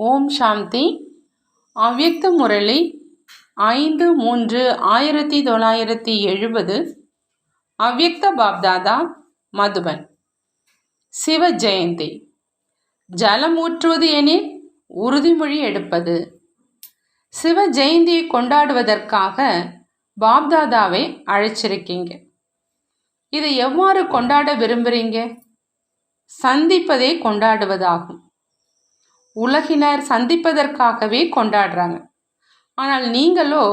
ஓம் சாந்தி. அவ்யக்த முரளி 5/3/1970. அவ்யக்த பாப்தாதா, மதுபன். சிவ ஜெயந்தி. ஜலம் ஊற்றுவது எனில் உறுதிமொழி எடுப்பது. சிவ ஜெயந்தியை கொண்டாடுவதற்காக பாப்தாதாவை அழைச்சிருக்கீங்க. இதை எவ்வாறு கொண்டாட விரும்புகிறீங்க? சந்திப்பதை கொண்டாடுவதாகும். உலகினர் சந்திப்பதற்காகவே கொண்டாடுறாங்க. ஆனால் நீங்களோ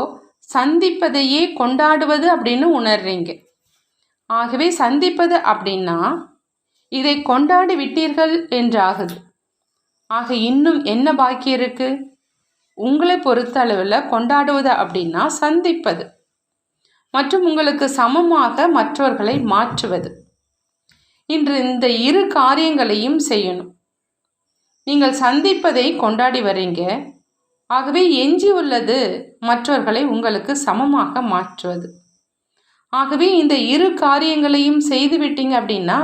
சந்திப்பதையே கொண்டாடுவது அப்படின்னு உணர்றீங்க. ஆகவே சந்திப்பது அப்படின்னா இதை கொண்டாடி விட்டீர்கள் என்றாகுது. ஆக இன்னும் என்ன பாக்கி இருக்கு? உங்களை பொறுத்த அளவில் கொண்டாடுவது அப்படின்னா சந்திப்பது மற்றும் உங்களுக்கு சமமாக மற்றவர்களை மாற்றுவது. இன்று இந்த இரு காரியங்களையும் செய்யணும். நீங்கள் சந்திப்பதை கொண்டாடி வரீங்க. ஆகவே எஞ்சி உள்ளது மற்றவர்களை உங்களுக்கு சமமாக மாற்றுவது. ஆகவே இந்த இரு காரியங்களையும் செய்து விட்டீங்க அப்படின்னா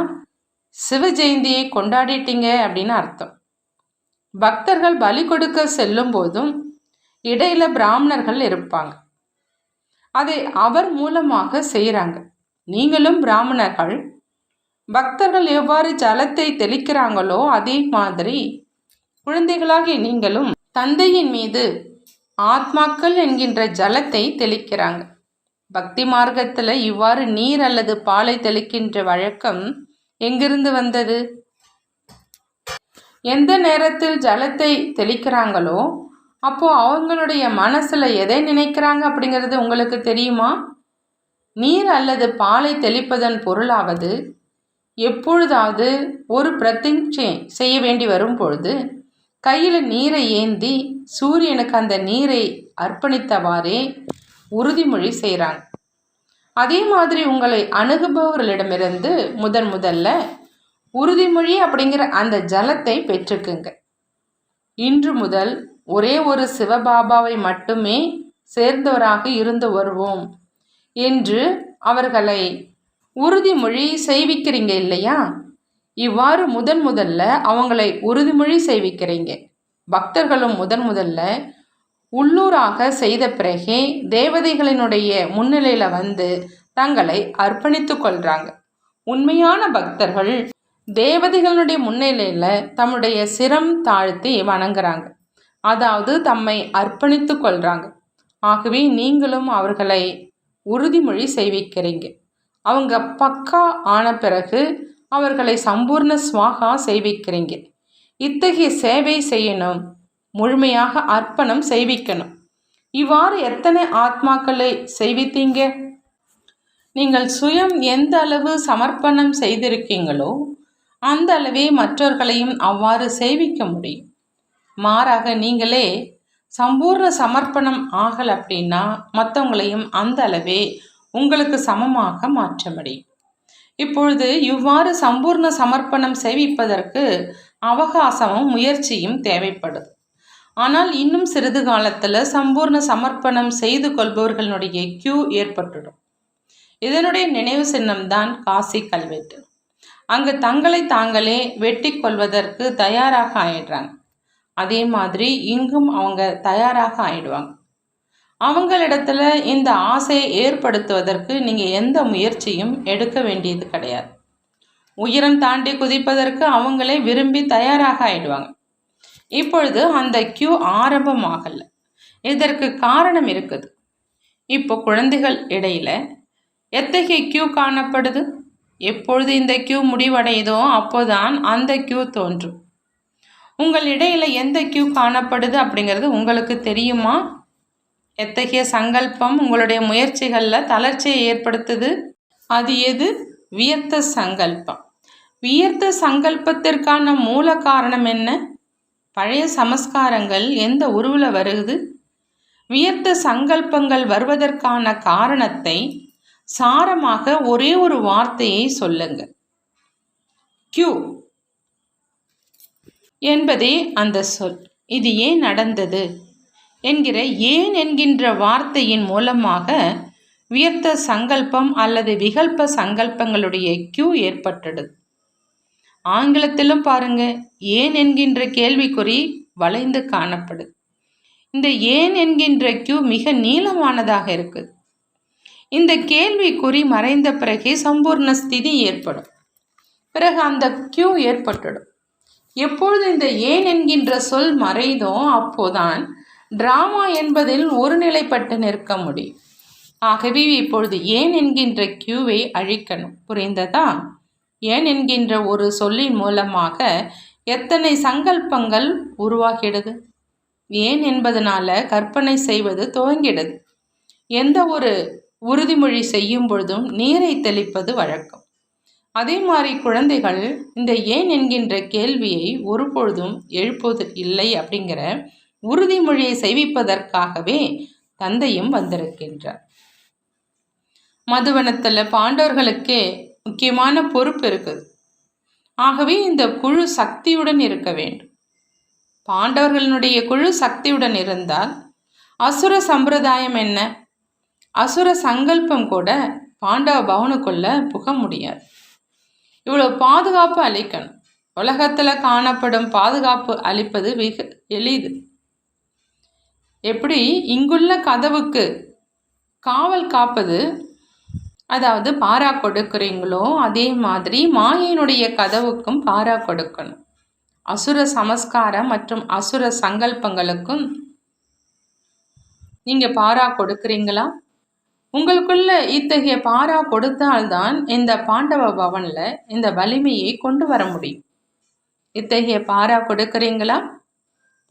சிவ ஜெயந்தியை கொண்டாடிட்டீங்க அப்படின்னு அர்த்தம். பக்தர்கள் பலி கொடுக்க செல்லும் போதும் இடையில பிராமணர்கள் இருப்பாங்க. அதை அவர் மூலமாக செய்கிறாங்க. நீங்களும் பிராமணர்கள். பக்தர்கள் எவ்வாறு ஜலத்தை தெளிக்கிறாங்களோ அதே மாதிரி குழந்தைகளாகிய நீங்களும் தந்தையின் மீது ஆத்மாக்கள் என்கின்ற ஜலத்தை தெளிக்கிறாங்க. பக்தி மார்க்கத்தில் இவ்வாறு நீர் அல்லது பாலை தெளிக்கின்ற வழக்கம் எங்கிருந்து வந்தது? எந்த நேரத்தில் ஜலத்தை தெளிக்கிறாங்களோ அப்போ அவங்களுடைய மனசுல எதை நினைக்கிறாங்க அப்படிங்கிறது உங்களுக்கு தெரியுமா? நீர் அல்லது பாலை தெளிப்பதன் பொருளாவது எப்பொழுதாவது ஒரு பிரதிஞ்ஞை செய்ய வேண்டி வரும் பொழுது கையில் நீரை ஏந்தி சூரியனுக்கு அந்த நீரை அர்ப்பணித்தவாறே உறுதிமொழி செய்கிறாங்க. அதே மாதிரி உங்களை அணுகுபவர்களிடமிருந்து முதல்ல உறுதிமொழி அப்படிங்கிற அந்த ஜலத்தை பெற்றுக்குங்க. இன்று முதல் ஒரே ஒரு சிவபாபாவை மட்டுமே சேர்ந்தவராக இருந்து வருவோம் என்று அவர்களை உறுதிமொழி செய்விக்கிறீங்க இல்லையா? இவ்வாறு முதல்ல அவங்களை உறுதிமொழி செய்விக்கிறீங்க. பக்தர்களும் முதல்ல உள்ளூராக செய்த பிறகே தேவதைகளினுடைய முன்னிலையில வந்து தங்களை அர்ப்பணித்து கொள்றாங்க. உண்மையான பக்தர்கள் தேவதைகளுடைய முன்னிலையில தம்முடைய சிரம் தாழ்த்தி வணங்குறாங்க. அதாவது தம்மை அர்ப்பணித்து கொள்றாங்க. ஆகவே நீங்களும் அவர்களை உறுதிமொழி செய்விக்கிறீங்க. அவங்க பக்கா ஆன பிறகு அவர்களை சம்பூர்ண ஸ்வாகா செய்விக்கிறீங்க. இத்தகைய சேவை செய்யணும், முழுமையாக அர்ப்பணம் செய்விக்கணும். இவ்வாறு எத்தனை ஆத்மாக்களை செய்வித்தீங்க? நீங்கள் சுயம் எந்த அளவு சமர்ப்பணம் செய்திருக்கீங்களோ அந்த அளவே மற்றவர்களையும் அவ்வாறு செய்விக்க முடியும். மாறாக நீங்களே சம்பூர்ண சமர்ப்பணம் ஆகலை அப்படின்னா மற்றவங்களையும் அந்த அளவே உங்களுக்கு சமமாக மாற்ற முடியும். இப்பொழுது இவ்வாறு சம்பூர்ண சமர்ப்பணம் செய்விப்பதற்கு அவகாசமும் முயற்சியும் தேவைப்படுது. ஆனால் இன்னும் சிறிது காலத்தில் சம்பூர்ண சமர்ப்பணம் செய்து கொள்பவர்களுடைய கியூ ஏற்பட்டுடும். இதனுடைய நினைவு சின்னம்தான் காசி கல்வெட்டு. அங்கு தங்களை தாங்களே வெட்டி கொள்வதற்கு தயாராக ஆயிடுறாங்க. அதே மாதிரி இங்கும் அவங்க தயாராக ஆயிடுவாங்க. அவங்களிடத்துல இந்த ஆசையை ஏற்படுத்துவதற்கு நீங்கள் எந்த முயற்சியும் எடுக்க வேண்டியது கிடையாது. உயரம் தாண்டி குதிப்பதற்கு அவங்களே விரும்பி தயாராக ஆயிடுவாங்க. இப்பொழுது அந்த கியூ ஆரம்பமாகலை. இதற்கு காரணம் இருக்குது. இப்போ குழந்தைகள் இடையில எத்தகைய கியூ காணப்படுது? எப்பொழுது இந்த கியூ முடிவடையுதோ அப்போதான் அந்த கியூ தோன்றும். உங்கள் இடையில எந்த கியூ காணப்படுது அப்படிங்கிறது உங்களுக்கு தெரியுமா? எத்தகைய சங்கல்பம் உங்களுடைய முயற்சிகளில் தளர்ச்சியை ஏற்படுத்துது? அது எது? வியர்த்த சங்கல்பம். வியர்த்த சங்கல்பத்திற்கான மூல காரணம் என்ன? பழைய சமஸ்காரங்கள் எந்த உருவில் வருது? வியர்த்த சங்கல்பங்கள் வருவதற்கான காரணத்தை சாரமாக ஒரே ஒரு வார்த்தையை சொல்லுங்க. கியூ என்பதே அந்த சொல். இது ஏன் நடந்தது என்கிற ஏன் என்கின்ற வார்த்தையின் மூலமாக வியர்த்த சங்கல்பம் அல்லது விகல்ப சங்கல்பங்களுடைய கியூ ஏற்பட்டது. ஆங்கிலத்திலும் பாருங்க, ஏன் என்கின்ற கேள்விக்குறி வளைந்து காணப்படுது. இந்த ஏன் என்கின்ற கியூ மிக நீளமானதாக இருக்குது. இந்த கேள்விக்குறி மறைந்த பிறகே சம்பூர்ண ஸ்திதி ஏற்படும். பிறகு அந்த கியூ ஏற்பட்டுடும். எப்பொழுது இந்த ஏன் என்கின்ற சொல் மறைதோ அப்போதான் டிராமா என்பதில் ஒருநிலைப்பட்டு நிற்க முடியும். ஆகவே இப்பொழுது ஏன் என்கின்ற கியூவை அழிக்கணும். புரிந்ததா? ஏன் என்கின்ற ஒரு சொல்லின் மூலமாக எத்தனை சங்கல்பங்கள் உருவாகிடுது. ஏன் என்பதனால கற்பனை செய்வது துவங்கிடுது. எந்த ஒரு உறுதிமொழி செய்யும் பொழுதும் நீரை தெளிப்பது வழக்கம். அதே மாதிரி குழந்தைகள் இந்த ஏன் என்கின்ற கேள்வியை ஒருபொழுதும் எழுப்புவது இல்லை அப்படிங்கிற உறுதிமொழியை செய்விப்பதற்காகவே தந்தையும் வந்திருக்கின்றார். மதுவனத்தில் பாண்டவர்களுக்கே முக்கியமான பொறுப்பு இருக்குது. ஆகவே இந்த குழு சக்தியுடன் இருக்க வேண்டும். பாண்டவர்களுடைய குழு சக்தியுடன் இருந்தால் அசுர சம்பிரதாயம் என்ன, அசுர சங்கல்பம் கூட பாண்டவ பவனுக்குள்ள புக முடியாது. இவ்வளோ பாதுகாப்பு அளிக்கணும். உலகத்தில் காணப்படும் பாதுகாப்பு அளிப்பது மிக எளிது. எப்படி இங்குள்ள கதவுக்கு காவல் காப்பது, அதாவது பாரா கொடுக்குறீங்களோ அதே மாதிரி மாயையினுடைய கதவுக்கும் பாரா கொடுக்கணும். அசுர சமஸ்காரம் மற்றும் அசுர சங்கல்பங்களுக்கும் நீங்கள் பாரா கொடுக்குறீங்களா? உங்களுக்குள்ள இத்தகைய பாரா கொடுத்தால்தான் இந்த பாண்டவ பவனில் இந்த வலிமையை கொண்டு வர முடியும். இத்தகைய பாரா கொடுக்குறீங்களா?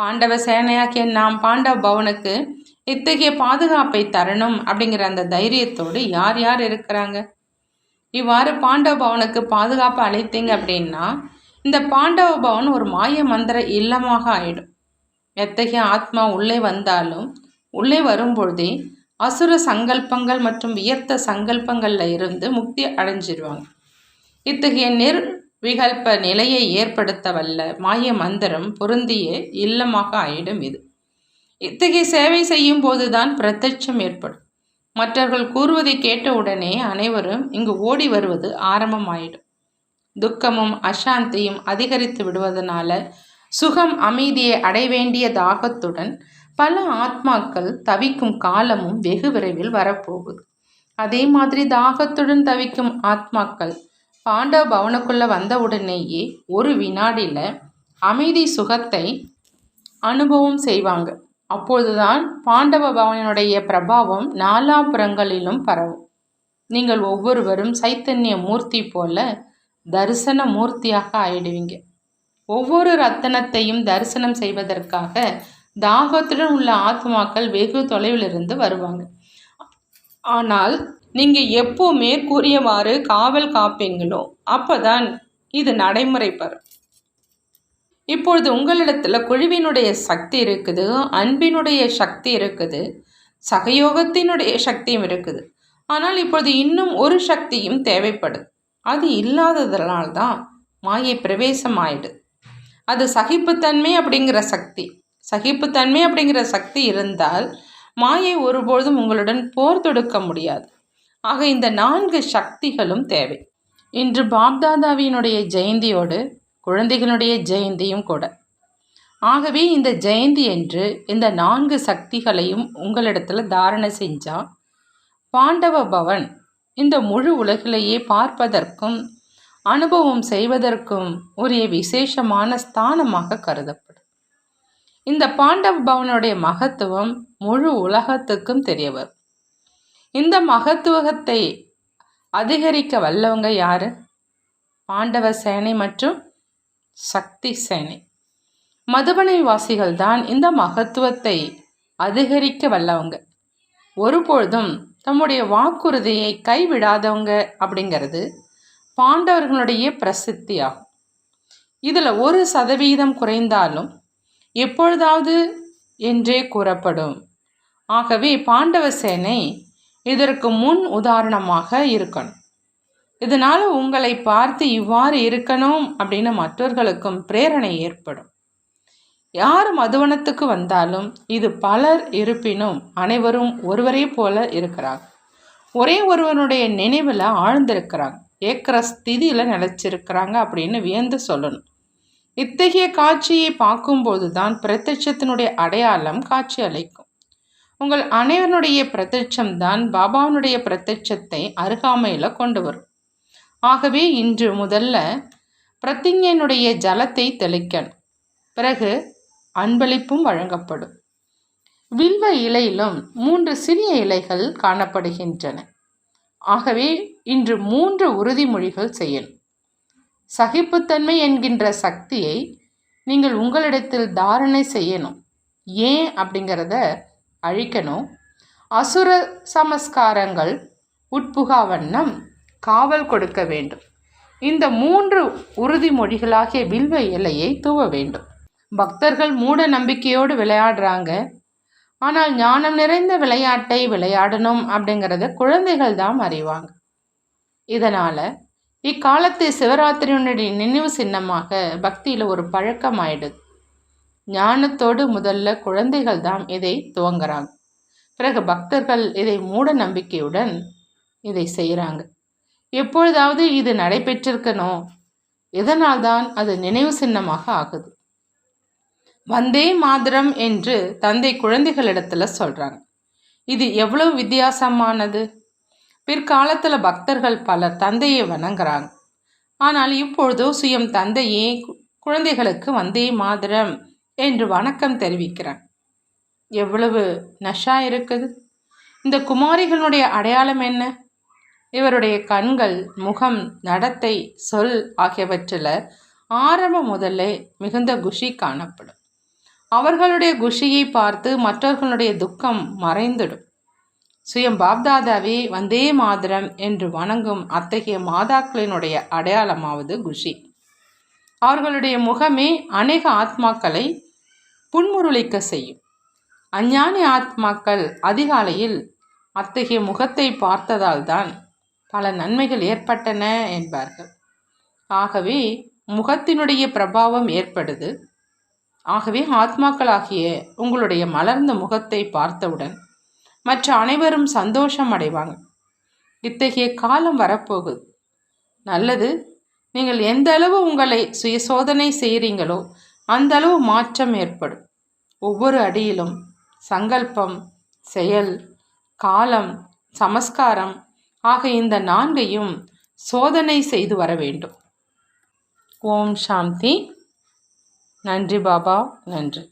பாண்டவ சேனையாக்கிய நாம் பாண்டவ பவனுக்கு இத்தகைய பாதுகாப்பை தரணும் அப்படிங்கிற அந்த தைரியத்தோடு யார் யார் இருக்கிறாங்க? இவ்வாறு பாண்டவ பவனுக்கு பாதுகாப்பு அளித்தீங்க அப்படின்னா இந்த பாண்டவ பவன் ஒரு மாய மந்திர இல்லமாக ஆயிடும். எத்தகைய ஆத்மா உள்ளே வந்தாலும் உள்ளே வரும்பொழுதே அசுர சங்கல்பங்கள் மற்றும் வியர்த்த சங்கல்பங்களில் இருந்து முக்தி அடைஞ்சிருவாங்க. இத்தகைய நிர்விகல்ப நிலையை ஏற்படுத்த வல்ல மாய மந்திரம் பொருந்திய இல்லமாக ஆயிடும் இது. இத்தகைய சேவை செய்யும் போதுதான் பிரத்யட்சம் ஏற்படும். மற்றவர்கள் கூறுவதை கேட்டவுடனே அனைவரும் இங்கு ஓடி வருவது ஆரம்பமாயிடும். துக்கமும் அசாந்தியும் அதிகரித்து விடுவதனால சுகம் அமைதியை அடைய வேண்டிய தாகத்துடன் பல ஆத்மாக்கள் தவிக்கும் காலமும் வெகு விரைவில் வரப்போகுது. அதே மாதிரி தாகத்துடன் தவிக்கும் ஆத்மாக்கள் பாண்டவ பவனுக்குள்ள வந்தவுடனேயே ஒரு வினாடியில் அமைதி சுகத்தை அனுபவம் செய்வாங்க. அப்பொழுதுதான் பாண்டவ பவனுடைய பிரபாவம் நாலாபுறங்களிலும் பரவும். நீங்கள் ஒவ்வொருவரும் சைத்தன்ய மூர்த்தி போல தரிசன மூர்த்தியாக ஆயிடுவீங்க. ஒவ்வொரு ரத்தனத்தையும் தரிசனம் செய்வதற்காக தாகத்துடன் உள்ள ஆத்மாக்கள் வெகு தொலைவிலிருந்து வருவாங்க. ஆனால் நீங்கள் எப்போ மேற்கூறியவாறு காவல் காப்பீங்களோ அப்போதான் இது நடைமுறை பெறும். இப்பொழுது உங்களிடத்தில் குழுவினுடைய சக்தி இருக்குது, அன்பினுடைய சக்தி இருக்குது, சகயோகத்தினுடைய சக்தியும் இருக்குது. ஆனால் இப்பொழுது இன்னும் ஒரு சக்தியும் தேவைப்படுது. அது இல்லாததனால்தான் மாயை பிரவேசம் ஆயிடுது. அது சகிப்புத்தன்மை அப்படிங்கிற சக்தி. சகிப்புத்தன்மை அப்படிங்கிற சக்தி இருந்தால் மாயை ஒருபொழுதும் உங்களுடன் போர் தொடுக்க முடியாது. ஆக இந்த 4 சக்திகளும் தேவை. இன்று பாப்தாதாவினுடைய ஜெயந்தியோடு குழந்தைகளுடைய ஜெயந்தியும் கூட. ஆகவே இந்த ஜெயந்தி என்று இந்த 4 சக்திகளையும் உங்களிடத்தில் தாரணை செஞ்சால் பாண்டவ பவன் இந்த முழு உலகிலேயே பார்ப்பதற்கும் அனுபவம் செய்வதற்கும் உரிய விசேஷமான ஸ்தானமாக கருதப்படும். இந்த பாண்டவ பவனுடைய மகத்துவம் முழு உலகத்துக்கும் தெரிய வரும். இந்த மகத்துவத்தை அதிகரிக்க வல்லவங்க யாரு? பாண்டவ சேனை மற்றும் சக்தி சேனை. மதுபனை வாசிகள் தான் இந்த மகத்துவத்தை அதிகரிக்க வல்லவங்க. ஒருபொழுதும் தம்முடைய வாக்குறுதியை கைவிடாதவங்க அப்படிங்கிறது பாண்டவர்களுடைய பிரசித்தி ஆகும். இதில் 1% குறைந்தாலும் எப்பொழுதாவது என்றே கூறப்படும். ஆகவே பாண்டவ சேனை இதற்கு முன் உதாரணமாக இருக்கணும். இதனால் உங்களை பார்த்து இவ்வாறு இருக்கணும் அப்படின்னு மற்றவர்களுக்கும் பிரேரணை ஏற்படும். யார் மதுவனத்துக்கு வந்தாலும் இது பலர் இருப்பினும் அனைவரும் ஒருவரே போல இருக்கிறாங்க. ஒரே ஒருவனுடைய நினைவில் ஆழ்ந்திருக்கிறாங்க, ஏக்கிற ஸ்திதியில் நிலைச்சிருக்கிறாங்க அப்படின்னு வியந்து சொல்லணும். இத்தகைய காட்சியை பார்க்கும்போதுதான் பிரத்யட்சத்தினுடைய அடையாளம் காட்சி அளிக்கும். உங்கள் அனைவருடைய பிரத்யட்சம்தான் பாபாவுடைய பிரத்யட்சத்தை அருகாமையில் கொண்டு வரும். ஆகவே இன்று முதல்ல பிரதிஞ்ஞையினுடைய ஜலத்தை தெளிக்கணும். பிறகு அன்பளிப்பும் வழங்கப்படும். வில்வ இலையிலும் 3 சிறிய இலைகள் காணப்படுகின்றன. ஆகவே இன்று 3 உறுதிமொழிகள் செய்யணும். சகிப்புத்தன்மை என்கின்ற சக்தியை நீங்கள் உங்களிடத்தில் தாரணை செய்யணும். ஏன் அப்படிங்கிறத அழிக்கணும். அசுர சமஸ்காரங்கள் உட்புகா வண்ணம் காவல் கொடுக்க வேண்டும். இந்த 3 உறுதிமொழிகளாகிய வில்வ இலையை தூவ வேண்டும். பக்தர்கள் மூட நம்பிக்கையோடு விளையாடுறாங்க. ஆனால் ஞானம் நிறைந்த விளையாட்டை விளையாடணும் அப்படிங்கிறத குழந்தைகள் தான் அறிவாங்க. இதனால் இக்காலத்து சிவராத்திரியினுடைய நினைவு சின்னமாக பக்தியில் ஒரு பழக்கம் ஆயிடுது. ஞானத்தோடு முதல்ல குழந்தைகள் தான் இதை துவங்குறாங்க. பிறகு பக்தர்கள் இதை மூட நம்பிக்கையுடன் இதை செய்கிறாங்க. எப்பொழுதாவது இது நடைபெற்றிருக்கணும். இதனால்தான் அது நினைவு சின்னமாக ஆகுது. வந்தே மாதரம் என்று தந்தை குழந்தைகளிடத்துல சொல்கிறாங்க. இது எவ்வளவு வித்தியாசமானது. பிற்காலத்தில் பக்தர்கள் பலர் தந்தையை வணங்குறாங்க. ஆனால் இப்பொழுதோ சுயம் தந்தையே குழந்தைகளுக்கு வந்தே மாதரம் என்று வணக்கம் தெரிவிக்கிறாங்க. எவ்வளவு நஷா இருக்குது. இந்த குமாரிகளுடைய அடையாளம் என்ன? இவருடைய கண்கள், முகம், நடத்தை, சொல் ஆகியவற்றில் ஆரம்பம் முதல்ல மிகுந்த குஷி காணப்படும். அவர்களுடைய குஷியை பார்த்து மற்றவர்களுடைய துக்கம் மறைந்துடும். சுயம் பாப்தாதாவே வந்தே மாதரம் என்று வணங்கும் அத்தகைய மாதாக்களினுடைய அடையாளமாவது குஷி. அவர்களுடைய முகமே அநேக ஆத்மாக்களை புன்முருளிக்க செய்யும். அஞ்ஞானி ஆத்மாக்கள் அதிகாலையில் அத்தகைய முகத்தை பார்த்ததால் தான் பல நன்மைகள் ஏற்பட்டன என்பார்கள். ஆகவே முகத்தினுடைய பிரபாவம் ஏற்படுது. ஆகவே ஆத்மாக்களாகிய உங்களுடைய மலர்ந்த முகத்தை பார்த்தவுடன் மற்ற அனைவரும் சந்தோஷம் அடைவாங்க. இத்தகைய காலம் வரப்போகுது. நல்லது. நீங்கள் எந்த அளவு உங்களை சுய சோதனை செய்கிறீங்களோ அந்த அளவு மாற்றம் ஏற்படும். ஒவ்வொரு அடியிலும் சங்கல்பம், செயல், காலம், சமஸ்காரம் ஆக இந்த 4ஐயும் சோதனை செய்து வர வேண்டும். ஓம் சாந்தி. நன்றி பாபா. நன்றி.